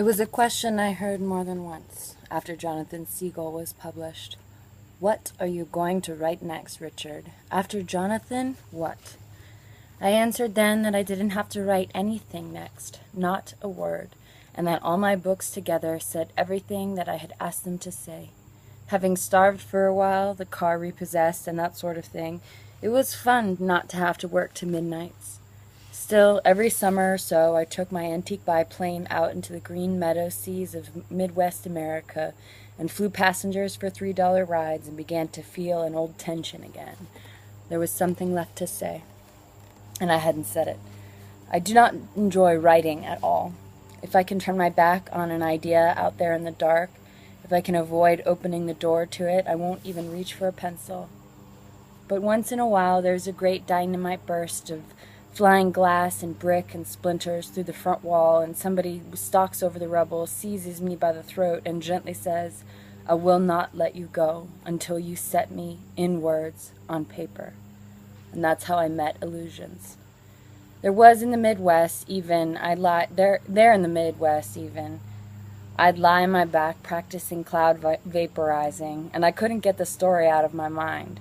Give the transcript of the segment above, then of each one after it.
It was a question I heard more than once after Jonathan Seagull was published. What are you going to write next, Richard? After Jonathan, what? I answered then that I didn't have to write anything next, not a word, and that all my books together said everything that I had asked them to say. Having starved for a while, the car repossessed, and that sort of thing, it was fun not to have to work to midnights. Still, every summer or so, I took my antique biplane out into the green meadow seas of Midwest America and flew passengers for $3 rides and began to feel an old tension again. There was something left to say, and I hadn't said it. I do not enjoy writing at all. If I can turn my back on an idea out there in the dark, if I can avoid opening the door to it, I won't even reach for a pencil. But once in a while, there's a great dynamite burst of flying glass and brick and splinters through the front wall, and somebody stalks over the rubble, seizes me by the throat, and gently says, "I will not let you go until you set me in words on paper." And that's how I met illusions. There was in the Midwest even, I'd lie on my back practicing cloud vaporizing, and I couldn't get the story out of my mind.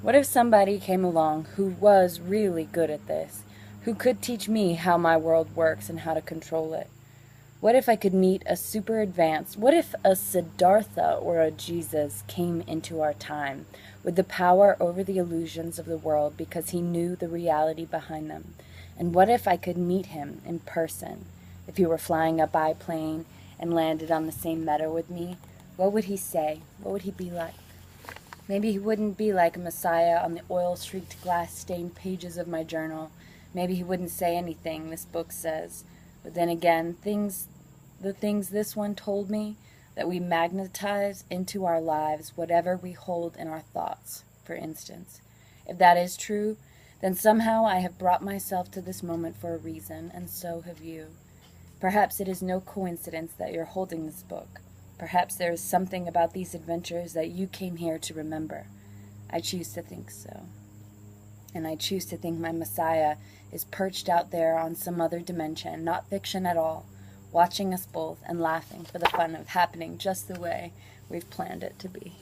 What if somebody came along who was really good at this, who could teach me how my world works and how to control it? What if I could meet a super advanced, what if a Siddhartha or a Jesus came into our time with the power over the illusions of the world because he knew the reality behind them? And what if I could meet him in person? If he were flying a biplane and landed on the same meadow with me, what would he say? What would he be like? Maybe he wouldn't be like a messiah on the oil-streaked, glass-stained pages of my journal. Maybe he wouldn't say anything this book says. But then again, the things this one told me, that we magnetize into our lives whatever we hold in our thoughts, for instance. If that is true, then somehow I have brought myself to this moment for a reason, and so have you. Perhaps it is no coincidence that you're holding this book. Perhaps there is something about these adventures that you came here to remember. I choose to think so. And I choose to think my Messiah is perched out there on some other dimension, not fiction at all, watching us both and laughing for the fun of happening just the way we've planned it to be.